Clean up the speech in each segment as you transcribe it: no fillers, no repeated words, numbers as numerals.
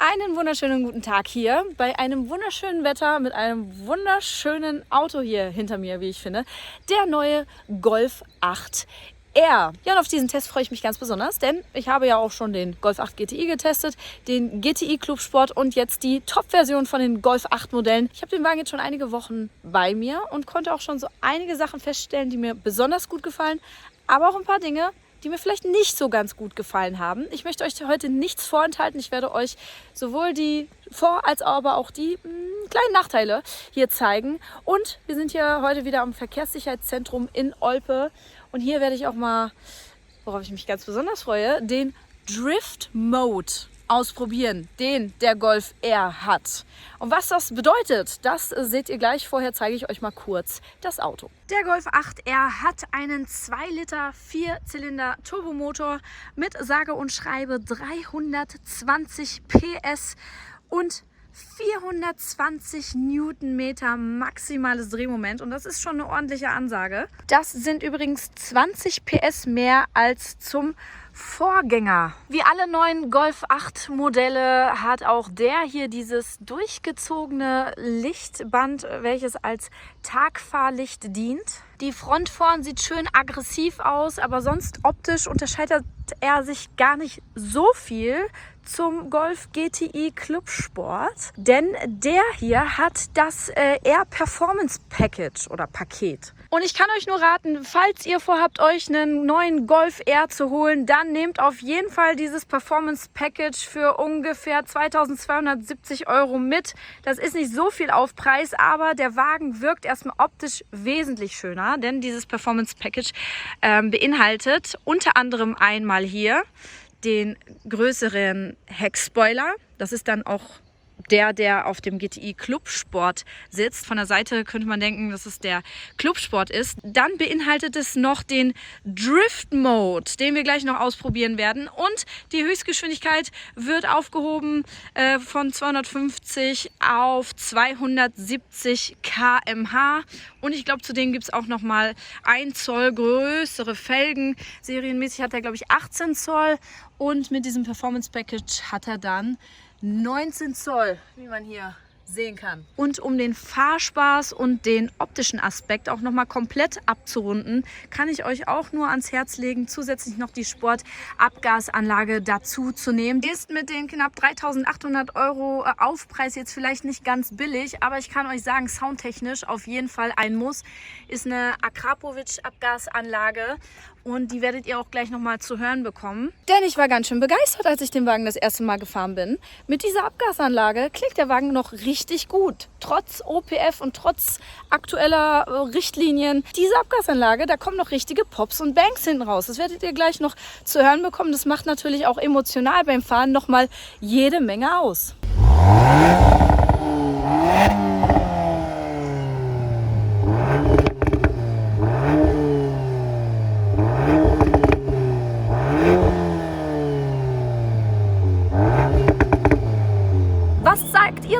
Einen wunderschönen guten Tag hier bei einem wunderschönen Wetter mit einem wunderschönen Auto hier hinter mir, wie ich finde. Der neue Golf 8 R. Ja, und auf diesen Test freue ich mich ganz besonders, denn ich habe ja auch schon den Golf 8 GTI getestet, den GTI Club Sport und jetzt die Top-Version von den Golf 8 Modellen. Ich habe den Wagen jetzt schon einige Wochen bei mir und konnte auch schon so einige Sachen feststellen, die mir besonders gut gefallen, aber auch ein paar Dinge, die mir vielleicht nicht so ganz gut gefallen haben. Ich möchte euch heute nichts vorenthalten. Ich werde euch sowohl die Vor- als aber auch die kleinen Nachteile hier zeigen. Und wir sind hier heute wieder am Verkehrssicherheitszentrum in Olpe. Und hier werde ich auch mal, worauf ich mich ganz besonders freue, den Drift Mode ausprobieren, den der Golf R hat. Und was das bedeutet, das seht ihr gleich. Vorher zeige ich euch mal kurz das Auto. Der Golf 8 R hat einen 2 Liter 4-Zylinder Turbomotor mit sage und schreibe 320 PS und 420 Newtonmeter maximales Drehmoment und das ist schon eine ordentliche Ansage. Das sind übrigens 20 PS mehr als zum Vorgänger. Wie alle neuen Golf 8 Modelle hat auch der hier dieses durchgezogene Lichtband, welches als Tagfahrlicht dient. Die Front vorn sieht schön aggressiv aus, aber sonst optisch unterscheidet er sich gar nicht so viel zum Golf GTI Club Sport, denn der hier hat das R Performance Package oder Paket. Und ich kann euch nur raten, falls ihr vorhabt, euch einen neuen Golf R zu holen, dann nehmt auf jeden Fall dieses Performance Package für ungefähr 2270 € mit. Das ist nicht so viel Aufpreis, aber der Wagen wirkt erstmal optisch wesentlich schöner, denn dieses Performance Package beinhaltet unter anderem einmal hier den größeren Heckspoiler. Das ist dann auch der auf dem GTI Club Sport sitzt. Von der Seite könnte man denken, dass es der Club Sport ist. Dann beinhaltet es noch den Drift Mode, den wir gleich noch ausprobieren werden. Und die Höchstgeschwindigkeit wird aufgehoben von 250 auf 270 km/h. Und ich glaube, zudem gibt es auch noch mal 1 Zoll größere Felgen. Serienmäßig hat er, glaube ich, 18 Zoll. Und mit diesem Performance Package hat er dann 19 Zoll, wie man hier sehen kann. Und um den Fahrspaß und den optischen Aspekt auch nochmal komplett abzurunden, kann ich euch auch nur ans Herz legen, zusätzlich noch die Sportabgasanlage dazu zu nehmen. Ist mit den knapp 3.800 € Aufpreis jetzt vielleicht nicht ganz billig, aber ich kann euch sagen, soundtechnisch auf jeden Fall ein Muss. Ist eine Akrapovic-Abgasanlage. Und die werdet ihr auch gleich nochmal zu hören bekommen. Denn ich war ganz schön begeistert, als ich den Wagen das erste Mal gefahren bin. Mit dieser Abgasanlage klingt der Wagen noch richtig gut. Trotz OPF und trotz aktueller Richtlinien. Diese Abgasanlage, da kommen noch richtige Pops und Bangs hinten raus. Das werdet ihr gleich noch zu hören bekommen. Das macht natürlich auch emotional beim Fahren nochmal jede Menge aus.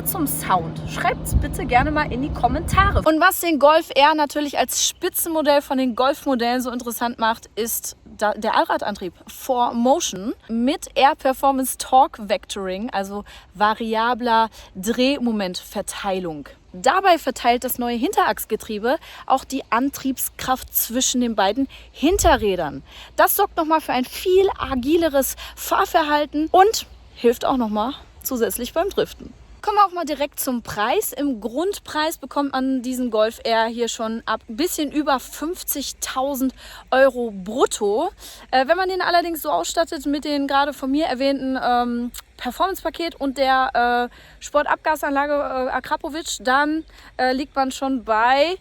Zum Sound. Schreibt es bitte gerne mal in die Kommentare. Und was den Golf R natürlich als Spitzenmodell von den Golf-Modellen so interessant macht, ist der Allradantrieb 4Motion mit Air Performance Torque Vectoring, also variabler Drehmomentverteilung. Dabei verteilt das neue Hinterachsgetriebe auch die Antriebskraft zwischen den beiden Hinterrädern. Das sorgt nochmal für ein viel agileres Fahrverhalten und hilft auch nochmal zusätzlich beim Driften. Kommen wir auch mal direkt zum Preis. Im Grundpreis bekommt man diesen Golf R hier schon ab ein bisschen über 50.000 € brutto. Wenn man den allerdings so ausstattet mit den gerade von mir erwähnten Performance-Paket und der Sportabgasanlage Akrapovic, dann liegt man schon bei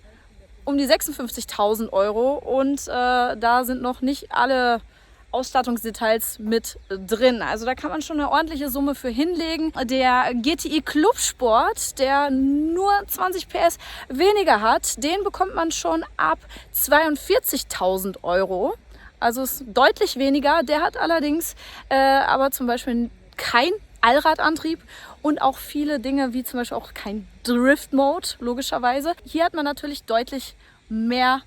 um die 56.000 € und da sind noch nicht alle Ausstattungsdetails mit drin. Also da kann man schon eine ordentliche Summe für hinlegen. Der GTI Club Sport, der nur 20 PS weniger hat, den bekommt man schon ab 42.000 €. Also ist deutlich weniger. Der hat allerdings aber zum Beispiel kein Allradantrieb und auch viele Dinge wie zum Beispiel auch kein Drift Mode, logischerweise. Hier hat man natürlich deutlich mehr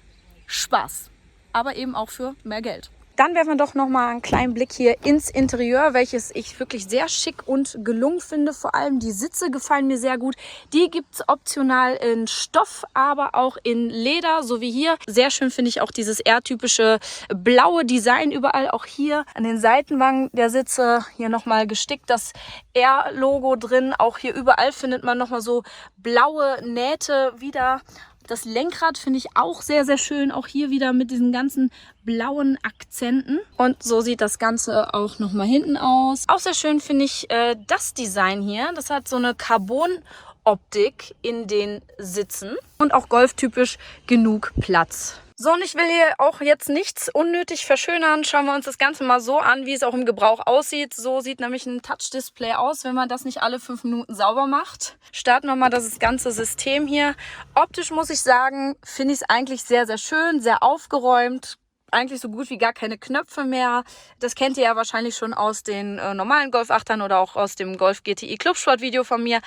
Spaß, aber eben auch für mehr Geld. Dann werfen wir doch nochmal einen kleinen Blick hier ins Interieur, welches ich wirklich sehr schick und gelungen finde. Vor allem die Sitze gefallen mir sehr gut. Die gibt es optional in Stoff, aber auch in Leder, so wie hier. Sehr schön finde ich auch dieses eher typische blaue Design überall. Auch hier an den Seitenwangen der Sitze hier nochmal gestickt, das R-Logo drin. Auch hier überall findet man nochmal so blaue Nähte wieder. Das Lenkrad finde ich auch sehr, sehr schön. Auch hier wieder mit diesen ganzen blauen Akzenten. Und so sieht das Ganze auch nochmal hinten aus. Auch sehr schön finde ich das Design hier. Das hat so eine Carbon-Optik in den Sitzen. Und auch golftypisch genug Platz. So, und ich will hier auch jetzt nichts unnötig verschönern. Schauen wir uns das Ganze mal so an, wie es auch im Gebrauch aussieht. So sieht nämlich ein Touch-Display aus, wenn man das nicht alle 5 Minuten sauber macht. Starten wir mal das ganze System hier. Optisch muss ich sagen, finde ich es eigentlich sehr, sehr schön, sehr aufgeräumt. Eigentlich so gut wie gar keine Knöpfe mehr. Das kennt ihr ja wahrscheinlich schon aus den normalen Golf 8ern oder auch aus dem Golf GTI Clubsport Video von mir.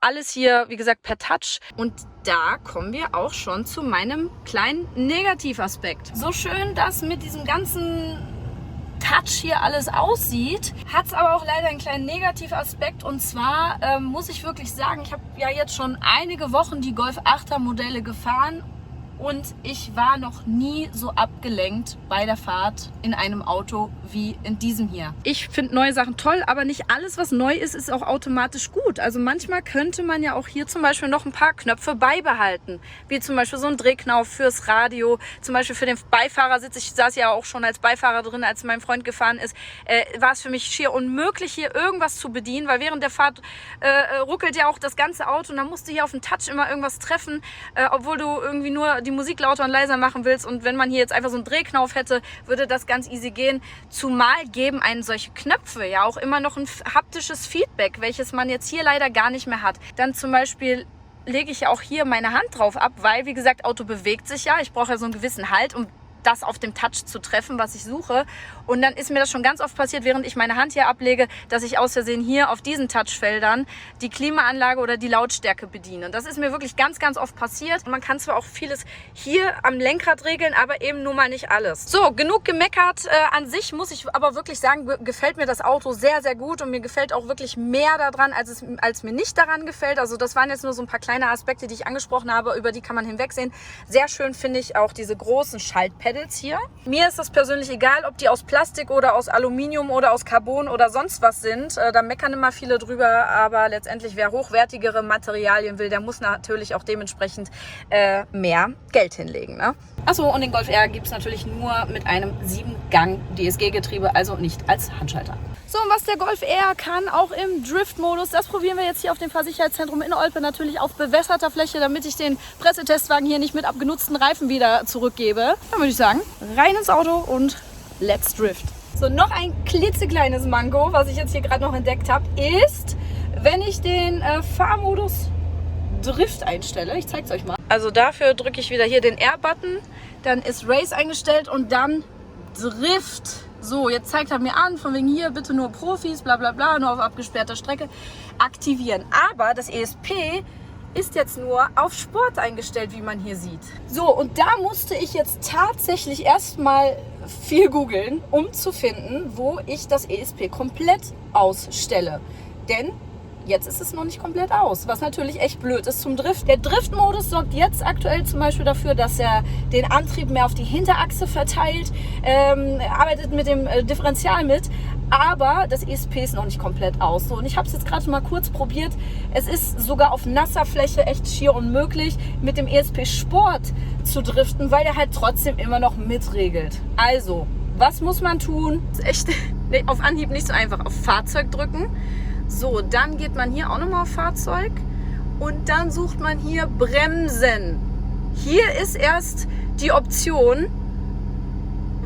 Alles hier, wie gesagt, per Touch. Und da kommen wir auch schon zu meinem kleinen Negativaspekt. So schön, dass mit diesem ganzen Touch hier alles aussieht, hat es aber auch leider einen kleinen Negativaspekt. Und zwar muss ich wirklich sagen, ich habe ja jetzt schon einige Wochen die Golf 8er Modelle gefahren. Und ich war noch nie so abgelenkt bei der Fahrt in einem Auto wie in diesem hier. Ich finde neue Sachen toll, aber nicht alles, was neu ist, ist auch automatisch gut. Also manchmal könnte man ja auch hier zum Beispiel noch ein paar Knöpfe beibehalten. Wie zum Beispiel so ein Drehknauf fürs Radio, zum Beispiel für den Beifahrersitz. Ich saß ja auch schon als Beifahrer drin, als mein Freund gefahren ist. War es für mich schier unmöglich, hier irgendwas zu bedienen, weil während der Fahrt ruckelt ja auch das ganze Auto und dann musst du hier auf den Touch immer irgendwas treffen, obwohl du irgendwie nur die Musik lauter und leiser machen willst. Und wenn man hier jetzt einfach so einen Drehknauf hätte, würde das ganz easy gehen. Zumal geben einen solche Knöpfe ja auch immer noch ein haptisches Feedback, welches man jetzt hier leider gar nicht mehr hat. Dann zum Beispiel lege ich ja auch hier meine Hand drauf ab, weil, wie gesagt, Auto bewegt sich ja. Ich brauche ja so einen gewissen Halt, um das auf dem Touch zu treffen, was ich suche. Und dann ist mir das schon ganz oft passiert, während ich meine Hand hier ablege, dass ich aus Versehen hier auf diesen Touchfeldern die Klimaanlage oder die Lautstärke bediene. Und das ist mir wirklich ganz, ganz oft passiert. Und man kann zwar auch vieles hier am Lenkrad regeln, aber eben nur mal nicht alles. So, genug gemeckert. An sich muss ich aber wirklich sagen, gefällt mir das Auto sehr, sehr gut. Und mir gefällt auch wirklich mehr daran, als mir nicht daran gefällt. Also das waren jetzt nur so ein paar kleine Aspekte, die ich angesprochen habe, über die kann man hinwegsehen. Sehr schön finde ich auch diese großen Schaltpedals hier. Mir ist das persönlich egal, ob die aus Plastik oder aus Aluminium oder aus Carbon oder sonst was sind. Da meckern immer viele drüber, aber letztendlich, wer hochwertigere Materialien will, der muss natürlich auch dementsprechend mehr Geld hinlegen. Ne? Achso, und den Golf R gibt es natürlich nur mit einem 7-Gang DSG-Getriebe, also nicht als Handschalter. So, und was der Golf R kann, auch im Drift-Modus, das probieren wir jetzt hier auf dem Fahrsicherheitszentrum in Olpe natürlich auf bewässerter Fläche, damit ich den Pressetestwagen hier nicht mit abgenutzten Reifen wieder zurückgebe. Dann würde ich sagen, rein ins Auto und let's drift. So, noch ein klitzekleines Manko, was ich jetzt hier gerade noch entdeckt habe, ist, wenn ich den Fahrmodus Drift einstelle. Ich zeige es euch mal. Also dafür drücke ich wieder hier den R-Button, dann ist Race eingestellt und dann Drift. So, jetzt zeigt er mir an, von wegen hier bitte nur Profis, bla bla bla, nur auf abgesperrter Strecke aktivieren. Aber das ESP ist jetzt nur auf Sport eingestellt, wie man hier sieht. So, und da musste ich jetzt tatsächlich erstmal viel googeln, um zu finden, wo ich das ESP komplett ausstelle. Denn jetzt ist es noch nicht komplett aus, was natürlich echt blöd ist zum Drift. Der Driftmodus sorgt jetzt aktuell zum Beispiel dafür, dass er den Antrieb mehr auf die Hinterachse verteilt, arbeitet mit dem Differential mit, aber das ESP ist noch nicht komplett aus. So, und ich habe es jetzt gerade mal kurz probiert. Es ist sogar auf nasser Fläche echt schier unmöglich, mit dem ESP Sport zu driften, weil der halt trotzdem immer noch mitregelt. Also, was muss man tun? Das ist echt auf Anhieb nicht so einfach. Auf Fahrzeug drücken. So, dann geht man hier auch nochmal auf Fahrzeug und dann sucht man hier Bremsen. Hier ist erst die Option,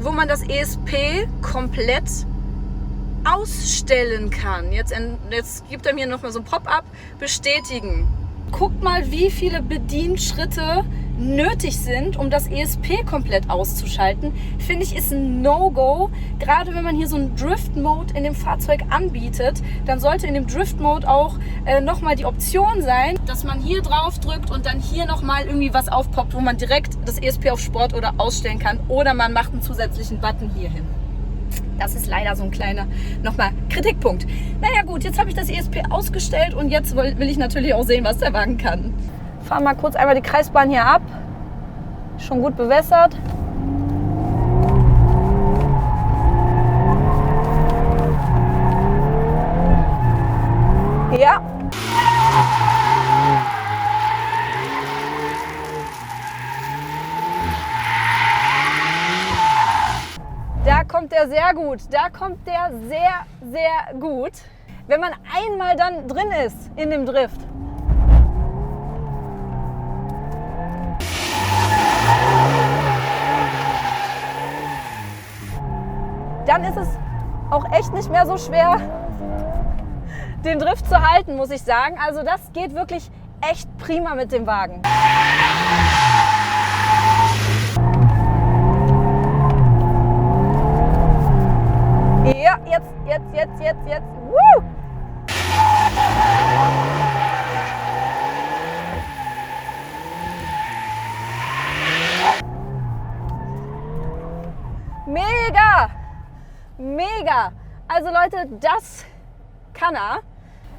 wo man das ESP komplett ausstellen kann. Jetzt gibt er mir nochmal so ein Pop-up, bestätigen. Guckt mal, wie viele Bedienschritte nötig sind, um das ESP komplett auszuschalten, finde ich, ist ein No-Go. Gerade wenn man hier so einen Drift-Mode in dem Fahrzeug anbietet, dann sollte in dem Drift-Mode auch nochmal die Option sein, dass man hier drauf drückt und dann hier nochmal irgendwie was aufpoppt, wo man direkt das ESP auf Sport oder ausstellen kann. Oder man macht einen zusätzlichen Button hier hin. Das ist leider so ein kleiner, nochmal, Kritikpunkt. Naja gut, jetzt habe ich das ESP ausgestellt und jetzt will ich natürlich auch sehen, was der Wagen kann. Fahren mal kurz einmal die Kreisbahn hier ab. Schon gut bewässert. Ja. Da kommt der sehr gut. Da kommt der sehr, sehr gut. Wenn man einmal dann drin ist in dem Drift. Dann ist es auch echt nicht mehr so schwer, den Drift zu halten, muss ich sagen. Also das geht wirklich echt prima mit dem Wagen. Ja, jetzt. Woo! Mega! Also Leute, das kann er.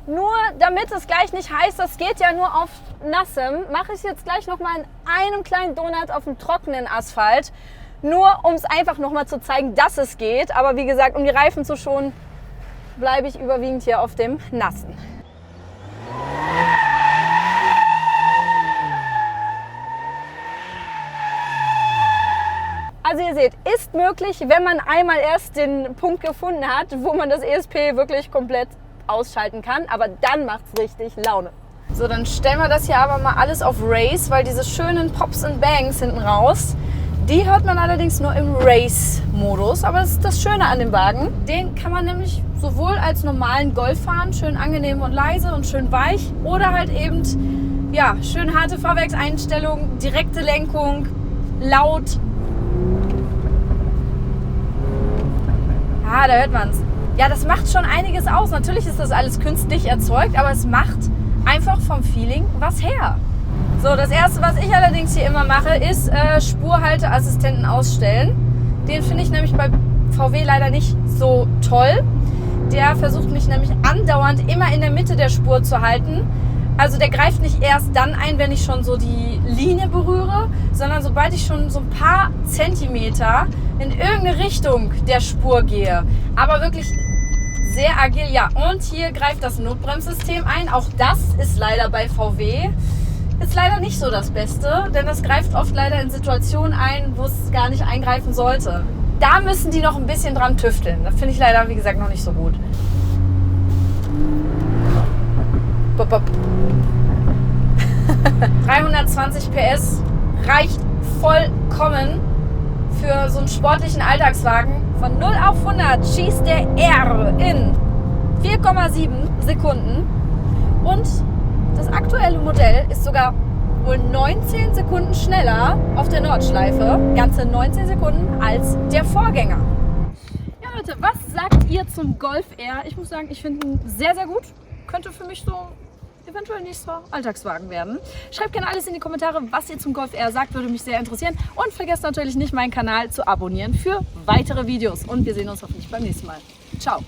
Nur damit es gleich nicht heißt, das geht ja nur auf nassem, mache ich es jetzt gleich nochmal in einem kleinen Donut auf dem trockenen Asphalt. Nur um es einfach nochmal zu zeigen, dass es geht. Aber wie gesagt, um die Reifen zu schonen, bleibe ich überwiegend hier auf dem nassen. Also ihr seht, ist möglich, wenn man einmal erst den Punkt gefunden hat, wo man das ESP wirklich komplett ausschalten kann. Aber dann macht es richtig Laune. So, dann stellen wir das hier aber mal alles auf Race, weil diese schönen Pops and Bangs hinten raus, die hört man allerdings nur im Race-Modus. Aber das ist das Schöne an dem Wagen. Den kann man nämlich sowohl als normalen Golf fahren, schön angenehm und leise und schön weich. Oder halt eben, ja, schön harte Fahrwerkseinstellungen, direkte Lenkung, laut. Ah, da hört man es. Ja, das macht schon einiges aus. Natürlich ist das alles künstlich erzeugt, aber es macht einfach vom Feeling was her. So, das Erste, was ich allerdings hier immer mache, ist Spurhalteassistenten ausstellen. Den finde ich nämlich bei VW leider nicht so toll. Der versucht mich nämlich andauernd immer in der Mitte der Spur zu halten. Also der greift nicht erst dann ein, wenn ich schon so die Linie berühre, sondern sobald ich schon so ein paar Zentimeter in irgendeine Richtung der Spur gehe. Aber wirklich sehr agil. Ja, und hier greift das Notbremssystem ein. Auch das ist leider bei VW ist leider nicht so das Beste, denn das greift oft leider in Situationen ein, wo es gar nicht eingreifen sollte. Da müssen die noch ein bisschen dran tüfteln. Das finde ich leider, wie gesagt, noch nicht so gut. Bop, bop. 320 PS reicht vollkommen für so einen sportlichen Alltagswagen. Von 0 auf 100 schießt der R in 4,7 Sekunden. Und das aktuelle Modell ist sogar wohl 19 Sekunden schneller auf der Nordschleife, ganze 19 Sekunden, als der Vorgänger. Ja Leute, was sagt ihr zum Golf R? Ich muss sagen, ich finde ihn sehr, sehr gut. Könnte für mich so eventuell nächster Alltagswagen werden. Schreibt gerne alles in die Kommentare, was ihr zum Golf R sagt, würde mich sehr interessieren. Und vergesst natürlich nicht, meinen Kanal zu abonnieren für weitere Videos. Und wir sehen uns hoffentlich beim nächsten Mal. Ciao!